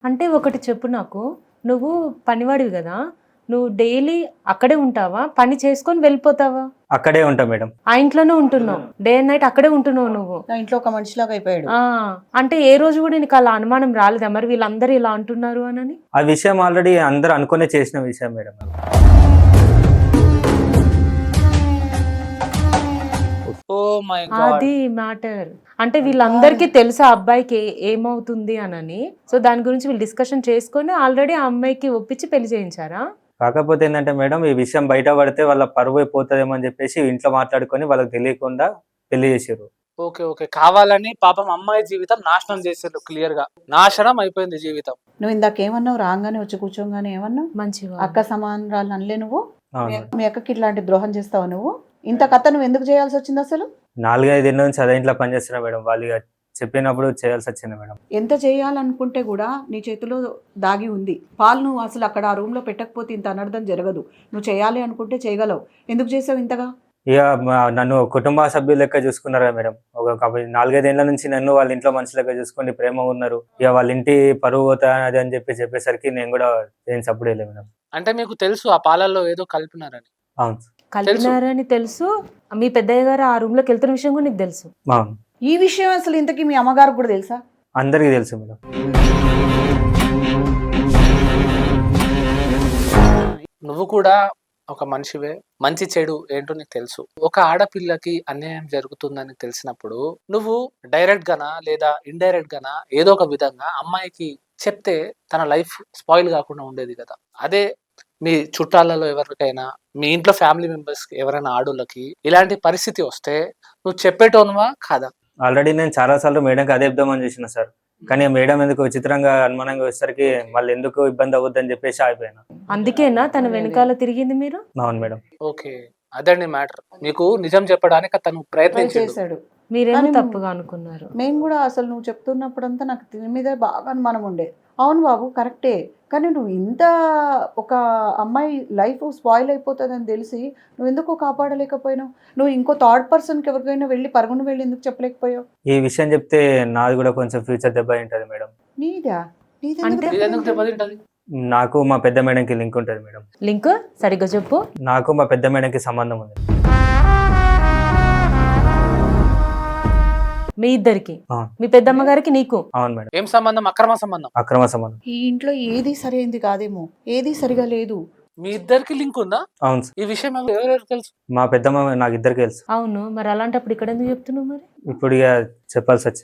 అంటే ఒకటి చెప్పు నాకు. నువ్వు పనివాడివి గదా! నువ్వు డైలీ అక్కడే ఉంటావా? పని చేసుకొని వెళ్ళిపోతావా? అక్కడే ఉంటా మేడం. ఆ ఇంట్లోనే ఉంటున్నావు. డే అండ్ నైట్ అక్కడే ఉంటున్నావు నువ్వు. నా ఇంట్లో ఒక మనిషిలాగా అయిపోయాడు. ఆ! అంటే ఏ రోజు గూడా నీకు అలా అనుమానం రాలేదా? మరి వీళ్ళందరూ ఇలా అంటున్నారు అనని? ఆ విషయం ఆల్రెడీ అందరూ అనుకునే చేసిన విషయం మేడం. Oh my god. అది మ్యాటర్. అంటే వీళ్ళందరికీ తెలుసా ఆ అబ్బాయికి ఏమవుతుంది అనని. సో దాని గురించి వీళ్ళు డిస్కషన్ చేసుకొని ఆల్రెడీ ఆ అమ్మాయికి ఒప్పించి పెళ్లి చేయించారా? కాకపోతే ఏంటంటే మేడం, ఈ విషయం బయట పడితే వాళ్ళ పరువు పోతుందేమో అని చెప్పేసి ఇంట్లో మాట్లాడుకొని వాళ్ళకి తెలియకుండా పెళ్లి చేసారు. ఓకే ఓకే, కావాలని పాపం అమ్మాయి జీవితం నాశనం చేసారు. క్లియర్ గా నాశనం అయిపోయింది జీవితం. నువ్వు ఇందాకేమన్నావు? రాగానే వచ్చి కూర్చోగానే ఏమన్నావు? మంచిగా. అక్క సమానరాలు అనలే నువ్వు? అవును. మీ అక్కకి ఇట్లాంటి ద్రోహం చేస్తావు నువ్వు? ఇంత కథ నువ్వు ఎందుకు చేయాల్సి వచ్చింది అసలు? 4-5 ఏళ్ళ నుంచి అదే ఇంట్లో పనిచేస్తున్నా మేడం. వాళ్ళు ఇక చెప్పినప్పుడు చేయాల్సి వచ్చింది మేడం. ఎంత చేయాలనుకుంటే కూడా నీ చేతిలో దాగి ఉంది. పాలు నువ్వు అసలు అక్కడ ఆ రూమ్ లో పెట్టకపోతే ఇంత అనర్థం జరగదు. నువ్వు చేయాలి అనుకుంటే చేయగలవు. ఎందుకు చేసావు ఇంతగా? ఇక నన్ను కుటుంబ సభ్యుల లెక్క చూసుకున్నారు కదా మేడం. ఒక 4-5 ఏళ్ళ నుంచి నన్ను వాళ్ళ ఇంట్లో మనుషుల లెక్క చూసుకొని ప్రేమ ఉన్నారు. ఇక వాళ్ళ ఇంటి పరువు పోతా అది అని చెప్పేసరికి నేను కూడా ఏం సపోర్ట్ చేయలేదు మేడం. అంటే మీకు తెలుసు ఆ పాలల్లో ఏదో కలిపినారని? అవును. కలిపినారని తెలుసు. మీ పెద్దయ్య గారు ఆ రూమ్ లోకి వెళ్తున్న విషయం కూడా నీకు తెలుసు. అవును. ఈ విషయం అసలు ఇంతకీ మీ అమ్మగారికి కూడా తెలుసా? అందరికీ తెలుసు మేడం. నువ్వు కూడా ఒక మనిషివే. మంచి చెడు ఏంటో నీకు తెలుసు. ఒక ఆడపిల్లకి అన్యాయం జరుగుతుందని తెలిసినప్పుడు నువ్వు డైరెక్ట్ గానా లేదా ఇండైరెక్ట్ గానా ఏదో ఒక విధంగా అమ్మాయికి చెప్తే తన లైఫ్ స్పాయిల్ కాకుండా ఉండేది కదా. అదే మీ చుట్టాలలో ఎవరికైనా, మీ ఇంట్లో ఫ్యామిలీ మెంబర్స్ ఎవరైనా ఆడోళ్ళకి ఇలాంటి పరిస్థితి వస్తే నువ్వు చెప్పేటోనువా కాదా? ఆల్రెడీ నేను చాలా సార్లు మేడంకి అదే చెప్దామని చూసిన సార్. కానీ ఆ మేడం ఎందుకు విచిత్రంగా అనుమానంగా వచ్చేసరికి మళ్ళీ ఎందుకు ఇబ్బంది అవ్వద్దని చెప్పేసి ఆగిపోయినా. అందుకేనా తన వెనకాల తిరిగింది మీరు? అవును మేడం. ఓకే, అదండి మ్యాటర్. మీకు నిజం చెప్పడానికి తను ట్రై ప్రయత్నించాడు. చేశాడు. మీరేమో కానీ తప్పుగా అనుకున్నారు. మేము కూడా అసలు నువ్వు చెప్తున్నప్పుడంతా నాకు దీని మీద బాగా అనుమానం ఉండే. అవును బాబు కరెక్టే, కానీ నువ్వు ఇంత ఒక అమ్మాయి లైఫ్ స్పాయిల్ అయిపోతుందని తెలిసి నువ్వు ఎందుకో కాపాడలేకపోయినావు? నువ్వు ఇంకో థర్డ్ పర్సన్కి ఎవరికైనా వెళ్ళి పరుగున వెళ్ళి ఎందుకు చెప్పలేకపోయావు? ఈ విషయం చెప్తే నాది కూడా కొంచెం ఫ్యూచర్ దెబ్బ ఉంటుంది మేడం. నీదా? నీది అంటే? ఎందుకు ఇదెందుకు దెబ్బతింటది? నాకు మా పెద్ద మేడంకి లింక్ ఉంటుంది మేడం. లింక్ సరిగ్గా చెప్పు. నాకు మా పెద్ద మేడంకి సంబంధం ఉంది. మీ ఇద్దరికి, ఆ. మీ పెద్దమ్మ గారికి నీకు? అవును మేడం. ఏం సంబంధం? అక్రమ సంబంధం. అక్రమ సంబంధం. ఈ ఇంట్లో ఏది సరైంది కాదేమో, ఏది సరిగా లేదు. మీ ఇద్దరికి లింక్ ఉందా? అవును సార్. ఈ విషయం ఎవరెవరు తెలుసు? మా పెద్దమ్మ నాకు ఇద్దరికి తెలుసు. అవును. మరి అలాంటప్పుడు ఇక్కడ ఎందుకు చెప్తున్నావు మరి? ఇప్పుడు ఇక చెప్పాల్సి వచ్చింది.